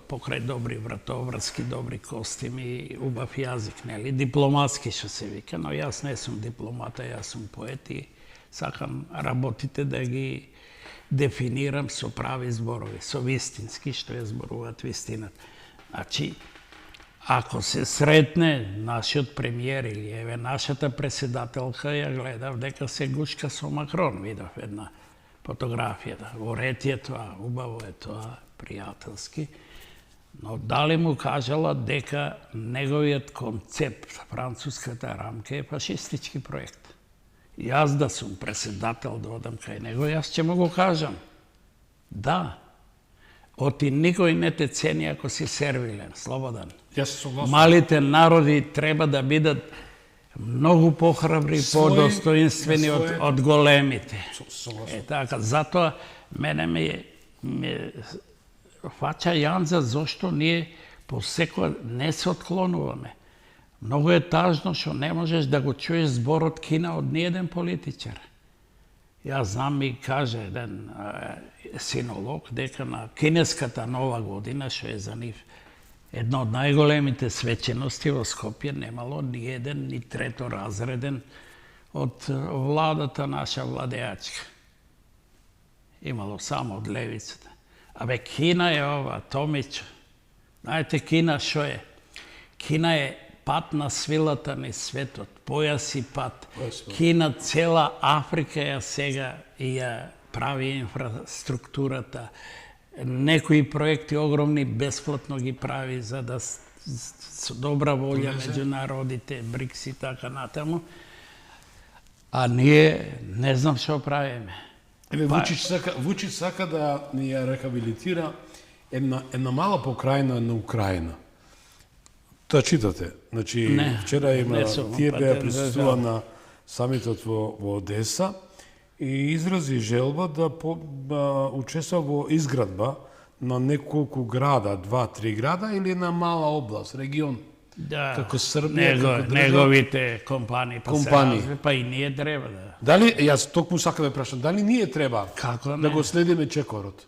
покрај добри вратоврски, добри костими, убав јазик, нели? Дипломатски што се вика, но јас не сум дипломата, јас сум поет и сакам работите да ги дефинирам со прави зборови, со вистински, што ја зборуваат вистината. Значи, ако се сретне нашиот премиер или еве нашата преседателка, ја гледав дека се гушка со Макрон, видов една фотографија. Во ред е тоа, убаво е тоа, пријателски. Но дали му кажала дека неговиот концепт, француската рамка е фашистички проект. Јас да сум преседател, да одам кај него, јас ќе му го кажам. Да. Оти никој не те цени ако си сервилен, слободен. Малите народи треба да бидат многу похрабри и подостоинствени од големите. Така, затоа мене ме фача јанза зошто ние посекоја не се отклонуваме. Многу е тажно што не можеш да го чуеш зборот Кина од ниеден политичар. Јас знам ми каже еден синолог дека на кинеската нова година, што е за нив една од најголемите свечености во Скопје, немало ни еден, ни треторазреден од владата наша владеачка. Имало само од левицата. Абе, Кина е ова, Томич. Знаете, Кина што е? Кина е пат на свилата на светот, појас и пат. Кина цела Африка ја сега и ја прави инфраструктурата. Некои проекти огромни бесплатно ги прави за да со добра волја меѓу народите, БРИКС и така натаму. А ние не знам што правиме. Вучич сака да ни ја рехабилитира една мала покрајна на Украина. Тоа читате. Значи, вчера има тие беа присуствува на самитот во Одеса и изрази желба да учества во изградба на неколку града, 2-3 града или на мала област, регион. Да, како Србија, како држава. неговите компании, па се разве, па и ние треба да. Дали, јас токму сакам да прашам, дали ние треба Како да не? го следиме чекорот?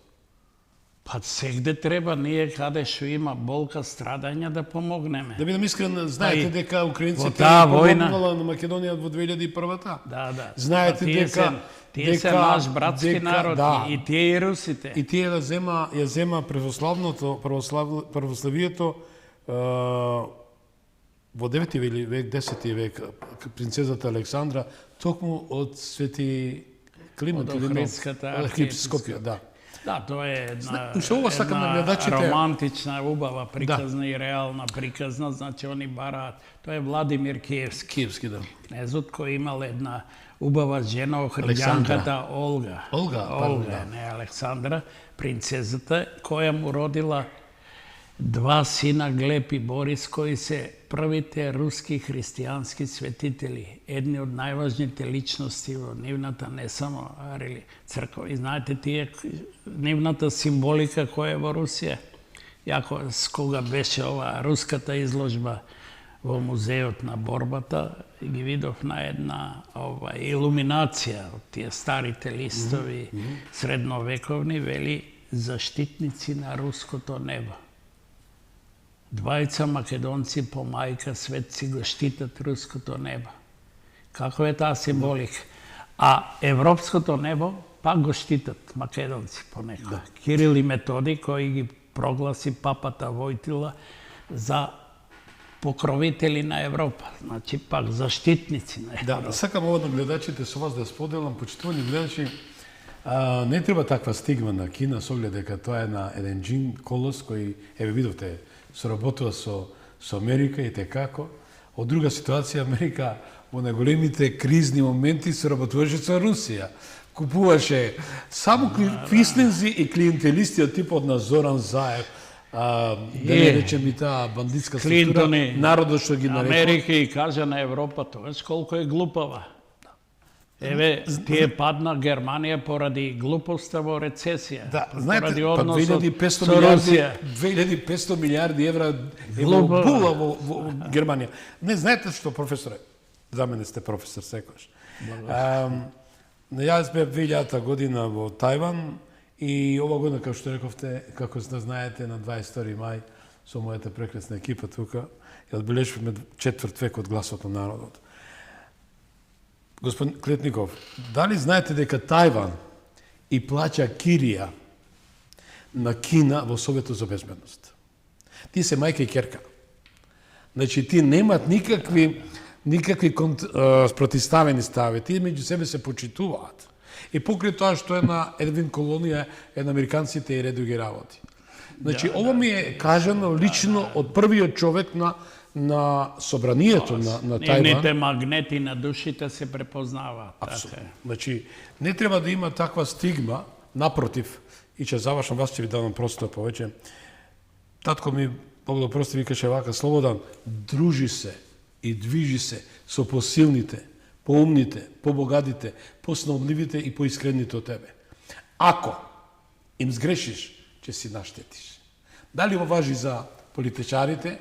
Па сегде треба ние каде што има болка, страдања да помогнеме. Да бидам искрен, знаете и дека во украинците таа војна- помогнала на Македонија во 2001-та? Да. Знаете Па тие дека тие се наш братски дека- народ да. и тие и русите. И тие ја зема православието во 9 век, 10 век, принцезата Александра, токму од Свети Климент Од или Охридската архиепископија, да. Да, тоа е една, Уште ова сакам на гледачите- романтична, убава приказна и реална приказна, значи они бараат. Тоа е Владимир Киевски. Киевски, да. Кнезот кој имал една убава жена, охриѓанката Олга. Олга, пардон, Олга, да. не Александра, принцезата, која му родила два сина Глеб и Борис, кои се првите руски христијански светители, едни од најважните личности во нивната не само црква. И знаете тие нивната символика која е во Русија. Јако с кога беше ова руската изложба во музеот на борбата, и ги видов на една илуминација од тие старите листови средновековни, вели заштитници на руското небо. Двајца македонци по мајка светци го штитат руското небо. Како е таа символика? А европското небо пак го штитат македонци понекога. Кирил и Методи кои ги прогласи папата Војтила за покровители на Европа. Значи пак заштитници на Европа. Да, сакам ова на гледачите со вас да споделам, почитувани гледачи, не треба таква стигма на Кина со оглед дека тоа е на еден джин колос кој, еве видовте, соработува со Америка и како. Од друга ситуација, Америка во најголемите кризни моменти соработуваше со Русија. Купуваше само квислинзи и клиентелисти од типот на Зоран Заев, да не речем и таа бандитска структура, Клинтони, народот што ги нарекува. Америка и кажа на Европа, тоа колку е глупава. Еве, тие падна Германија поради глупоста во рецесија. Да, знаете, поради па односот 2500 со Русија. 2500 милиарди евра е Глупо. була во Германија. Не знаете што, професоре, за мене сте професор секојаш. Јас бев 2000 година во Тајван и ова година, како што рековте, како знаете, на 22 мај со мојата прекрасна екипа тука, ја одбележуваме 4 век од гласот на народот. Господин Клетников, дали знаете дека Тајван и плаќа кирија на Кина во Советот за безбедност? Тие се мајка и ќерка. Значи, тие немаат никакви протиставени стави. Тие меѓу себе се почитуваат. И покрај тоа што е на Едвин колонија, е на американците и редуги работи. Значи, ова ми е кажано лично од првиот човек на собранието на Тајван. Нивните магнети на душите се препознаваат. Апсолутно. Значи, не треба да има таква стигма, напротив, и ќе завршам, вас ќе ви давам простор повеќе. Татко ми, Бог да прости, викаше вака, Слободан, дружи се и движи се со посилните, поумните, побогатите, поснаудливите и поискрените од тебе. Ако им сгрешиш, ќе си наштетиш. Дали ова важи за политичарите?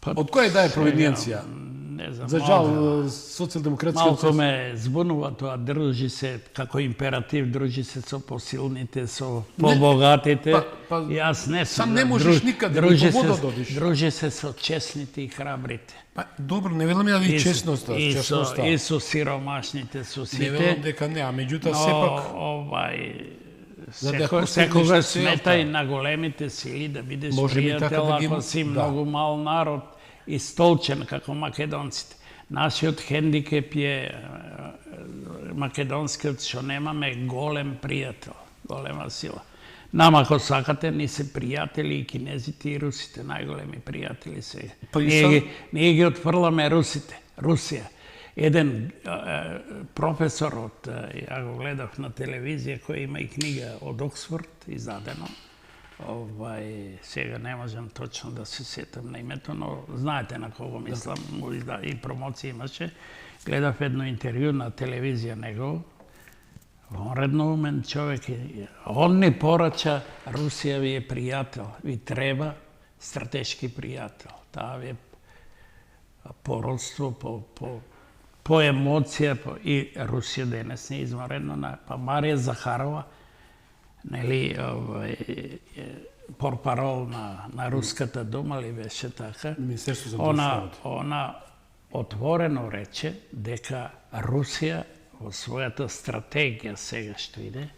Од која да е провиденција? Не знам. За жал, социјалдемократскиот... Малку ме збунува тоа, дружи се, како императив, дружи се со посилните, со побогатите. Јас не сум. Сам не можеш никаде, ни по вода додиш. Дружи се со честните и храбрите. Па, добро, не велам ја и честноста. И со сиромашните, со сите. Не велам дека не, а меѓутоа сепак... Секогаш смета и на големите сили да бидеш пријател, ако си многу мал народ и столчен како македонците. Нашиот хендикеп е македонскиот што немаме голем пријател, голема сила. Нама, ако сакате, ни се пријатели и кинезите и русите, најголеми пријатели се. Ние ги отфрламе русите, Русија. Еден професор од, ја го гледав на телевизија, кој има и книга од Оксфорд, издадено. Сега не можам точно да се сетам на името, но знаете на кого мислам, и промоција имаше. Гледав едно интервју на телевизија него, Вредно умен човек е. Он ни порача, Русија ви е пријател, ви треба стратешки пријател. Таа ви е по родство, по емоција, и Русија денес не е изварено. Па Марија Захарова, нели, порпарол на Руската дума ли беше така? Министерство за външни Она отворено рече дека Русија во својата стратегија сега што иде,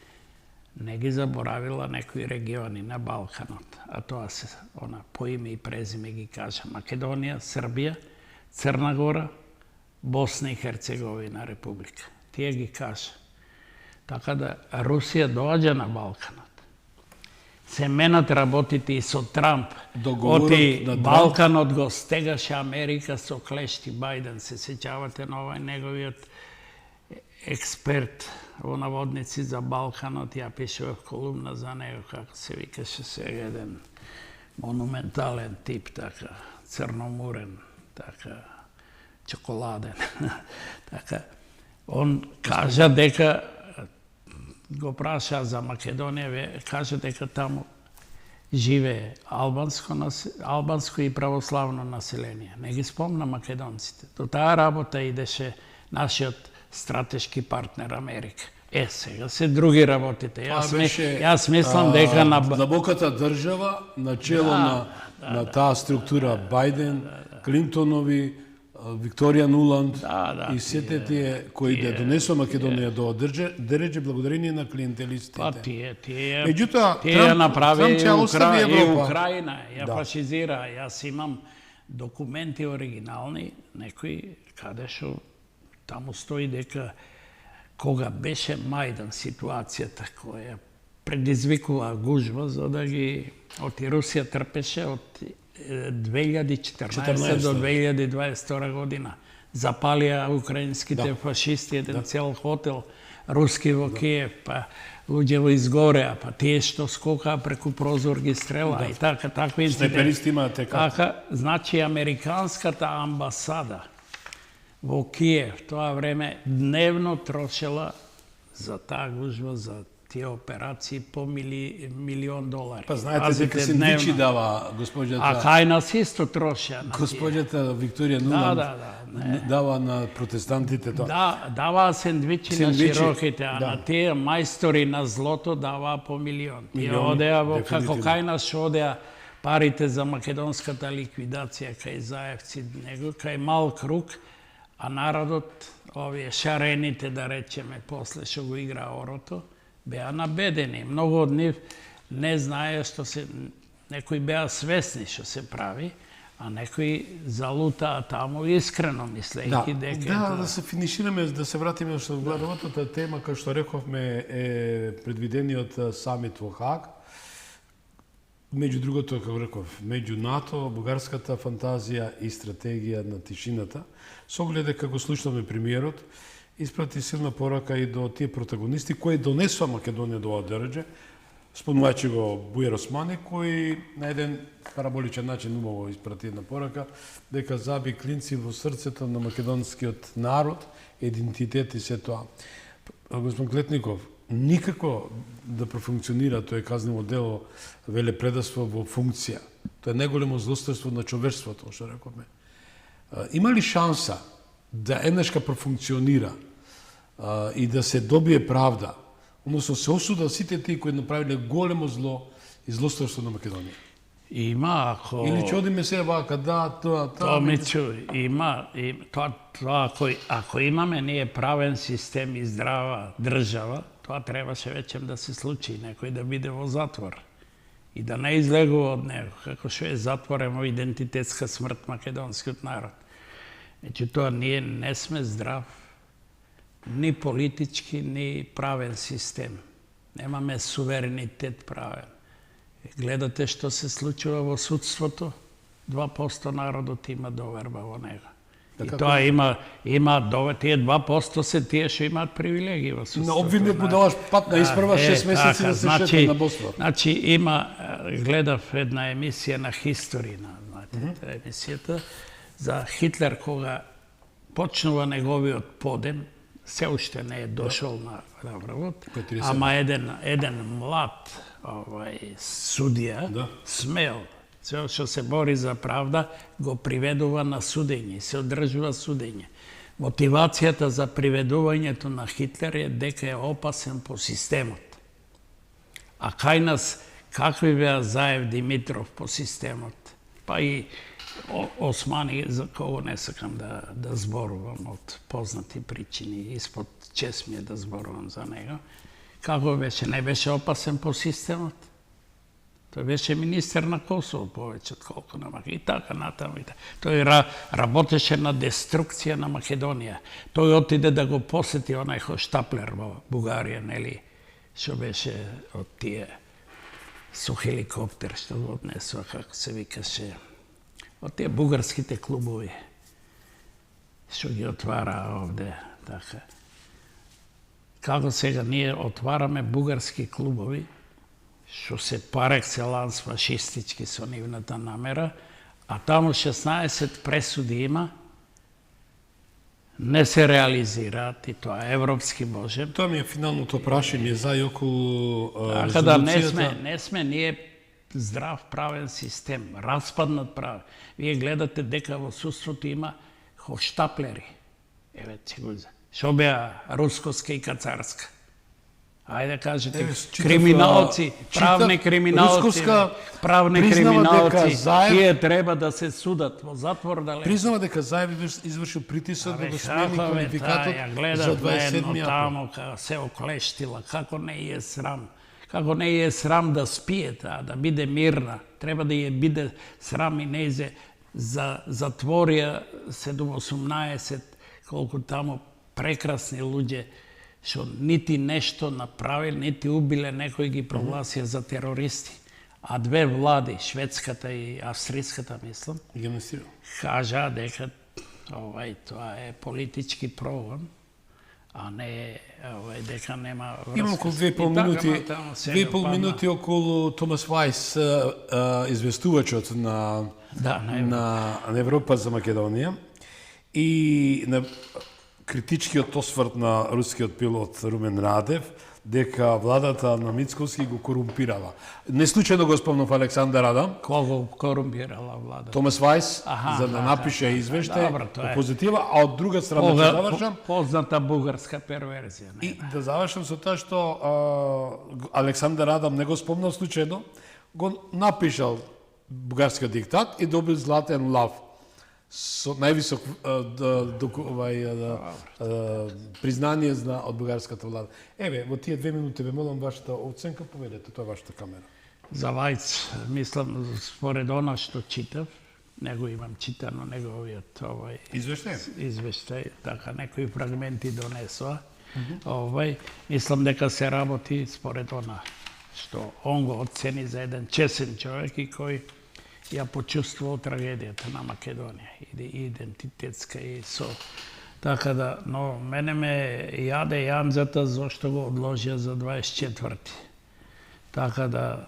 не ги заборавила некои региони на Балканот, а тоа се по име и презиме ги кажа: Македонија, Србија, Црна Гора, Босна и Херцеговина република. Тие ги кажа. Така да Русија доаѓа на Балканот. Се менат работите и со Трамп. Оти Балканот го стегаше Америка со клешти. Бајден, се сеќавате на овој неговиот експерт во наводници за Балканот, ја пишував колумна за него, како се викаше сега, еден монументален тип, така, црномурен, така, чоколаден. Така, он кажа дека, го праша за Македонија, кажа дека таму живее албанско и православно население. Не ги спомна македонците. До таа работа идеше нашиот стратешки партнер Америка. Сега се други работите. Јас мислам дека на длабоката држава, начело на таа структура Бајден, Клинтонови, Викторија Нуланд и сите тие кои да донесува Македонија до дереџе благодарение на клиентелистите. Па тие Меѓутоа, направи и Украина, ја фашизира. Јас имам документи оригинални, некои каде шо таму стои дека кога беше Мајдан ситуацијата која предизвикува гужва за да ги оти Русија трпеше од 2014 до 2022 година. Запалија украинските фашисти еден цел хотел руски во Киев, па луѓе во изгореа, па тие што скокаа преку прозор ги стрела и така, такви инциденти. Така, значи американската амбасада во Киев тоа време дневно трошела за таа гужва, за тие операции по $1,000,000. Па знаете дека сендвичи дава госпоѓата... А кај нас исто трошеа. Госпоѓата Викторија Нуланд дава на протестантите тоа. Да, дава сендвичи на широките, а на тие мајстори на злото дава по $1,000,000. Тие одеа, како кај нас одеа парите за македонската ликвидација кај Заевци, него кај мал круг, а народот, овие шарените, да речеме, после што го игра орото, беа набедени. Многу од нив не знае што се... Некои беа свесни што се прави, а некои залутаа таму искрено мислејќи дека... Да се финишираме, да се вратиме што главната тема, која што рековме, е предвидениот самит во Хаг. Меѓу другото, како реков, меѓу НАТО, бугарската фантазија и стратегија на тишината, со оглед дека го слушнаме премиерот, испрати силна порака и до тие протагонисти кои донесува Македонија до оваа дереџе, спомнувајќи го Бујар Османи, кој на еден параболичен начин убаво испрати една порака, дека заби клинци во срцето на македонскиот народ, идентитет и се тоа. Господин Клетников, никако да профункционира тој казниво дело велепредавство во функција. Тоа е најголемо злосторство на човештвото, што рековме. Има ли шанса да еднашка профункционира и да се добие правда, односно се осуда сите тие кои направиле големо зло и злосторство на Македонија? Има, ако... Или ќе одиме се вака, Тоа ми чуј, има, ако имаме ние правен систем и здрава држава, тоа требаше веќе да се случи, некој да биде во затвор и да не излегува од него, како што е затворен во идентитетска смрт македонскиот народ. Меѓутоа, ние не сме здрав ни политички, ни правен систем. Немаме суверенитет правен. Гледате што се случува во судството, 2% народот има доверба во него. И тоа има доверба, тие 2% се тие што имаат привилегии во судството. На обвинет му даваш пат на испрва 6 месеци да се шета на Босфор. Значи, има, гледав една емисија на History, знаете, емисијата, за Хитлер кога почнува неговиот подем се уште не е дошол на врвот, 37. ама еден млад судија, Да. смел, се што се бори за правда, го приведува на судење, се одржува судење. Мотивацијата за приведувањето на Хитлер е дека е опасен по системот. А кај нас какви беа Заев, Димитров по системот? Па и Османи, за кого не сакам да зборувам од познати причини, испод чест ми е да зборувам за него. Како беше? Не беше опасен по системот? Тој беше министер на Косово повеќе од колку на Македонија. И така натаму. Тој работеше на деструкција на Македонија. Тој отиде да го посети онај Хоштаплер во Бугарија, нели, што беше од тие со хеликоптер што го однесува, како се викаше, од тие бугарските клубови што ги отвара овде, така. Како сега ние отвараме бугарски клубови, што се пар екселанс фашистички со нивната намера, а таму 16 пресуди има, не се реализираат и тоа е европски можем. Тоа ми е финалното прашање за и околу Така да резолуцијата. не сме ние здрав правен систем, распаднат правен. Вие гледате дека во суството има хоштаплери. Еве цигуза. Што беа рускоска и кацарска? Ајде кажете, криминалци, правни криминалци, правни криминалци, тие треба да се судат во затвор да лежат. Признава дека Заев извршил притисок да го смени квалификатот за 27 април. Тамо, како се оклештила, како не е срам. Како не е срам да спие таа, да биде мирна. Треба да ја биде срам и нејзе затворија 7-18, колку тамо прекрасни луѓе, што нити нешто направиле, нити убиле, некој ги прогласија за терористи. А две влади, шведската и австриската, мислам, кажа дека тоа е политички прогон, а не дека нема врска. Имам околу 2,5 минути околу Томас Вајс, известувачот на Европа за Македонија и на критичкиот осврт на рускиот пилот Румен Радев дека владата на Мицковски го корумпирала. Не случајно го спомнав Александар Адам. Кого корумпирала владата? Томас Вајс, за да напише извештај позитива, а од друга страна ќе завршам. Позната бугарска перверзија. И да завршам со тоа што Александар Адам не го спомнал случајно, го напишал бугарскиот диктат и добил златен лав со највисок признание од бугарската влада. Еве, во тие 2 минути ве молам вашата оценка, поведете, тоа вашата камера. За Вајц, мислам, според она што читав, него имам читано неговиот извештај, така некои фрагменти донесоа. Мислам дека се работи според она што он го оцени за еден чесен човек и кој ја почувствувал трагедијата на Македонија, идентитетска и со. Така да, но мене ме јаде јанзата зашто го одложија за 24-ти. Така да,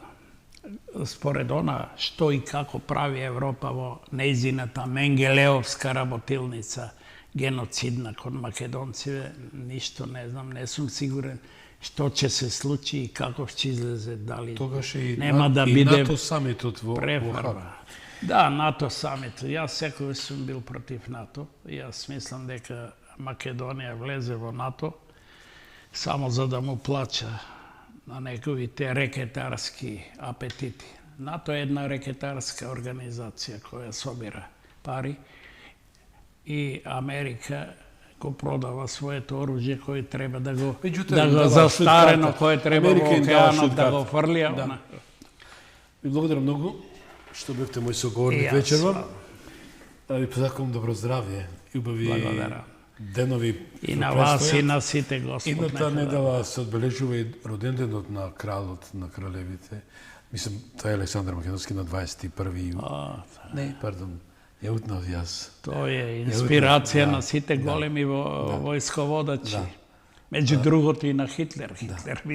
според она што и како прави Европа во нејзината Менгелеовска работилница, геноцидна кон македонциве, ништо не знам, не сум сигурен што ќе се случи и каков ќе излезе, дали нема да биде НАТО самитот во префарба. Да, НАТО самит. Јас секој сум бил против НАТО. Јас мислам дека Македонија влезе во НАТО само за да му плача на неговите рекетарски апетити. НАТО е една рекетарска организација која собира пари и Америка го продава своето оружје кој треба да го застарено, кој треба во океанот да го фрлија. Ви благодарам многу што бевте мој соговорник вечерва. Ви посакувам добро здравје и убави денови. И на вас и на сите, Господ. Идната недела се одбележува и роденденот на кралот на кралевите. Мислам, тоа е Александар Македонски на 21 јули. Не, пардон. Ја утнав јас. Тоа е инспирација на сите големи војсководачи. Меѓу другото и на Хитлер.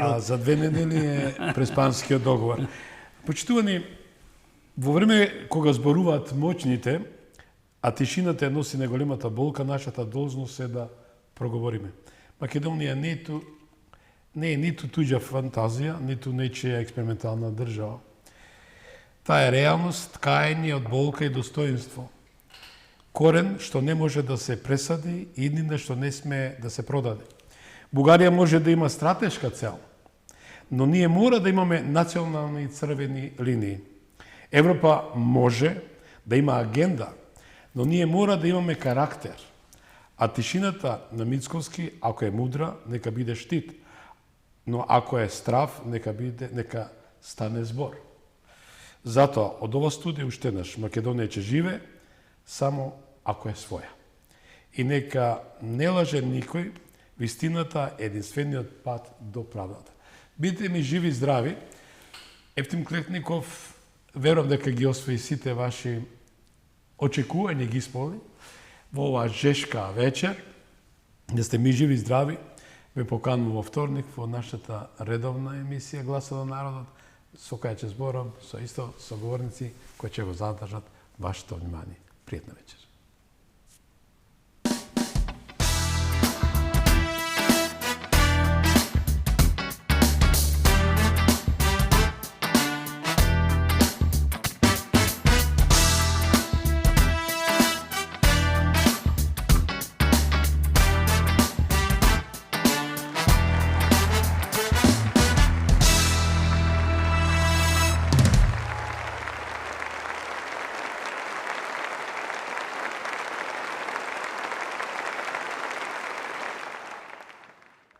А за 2 недели е Преспанскиот договор. Почитувани, во време кога зборуваат моќните, а тишината е носи најголемата болка, нашата должност е да проговориме. Македонија не е ниту туѓа фантазија, ниту нечија експериментална држава. Таа е реалност, каење од болка и достоинство. Корен што не може да се пресади и иднина што не сме да се продаде. Бугарија може да има стратешка цел, но ние мора да имаме национални црвени линии. Европа може да има агенда, но ние мора да имаме карактер. А тишината на Мицковски, ако е мудра, нека биде штит. Но ако е страв, нека стане збор. Затоа, од ова студија уште еднаш, Македонија ќе живе само ако е своја. И нека не лаже никој, вистината е единствениот пат до правдата. Бидете ми живи и здрави. Ефтим Клетников, верувам дека ги освои сите ваши очекувања, ги исполни во оваа жешка вечер. Да сте ми живи и здрави. Ве поканувам во вторник во нашата редовна емисија Гласот на народот, со која ќе зборам со соговорници кои ќе го задржат вашето внимание. Пријатна вечер.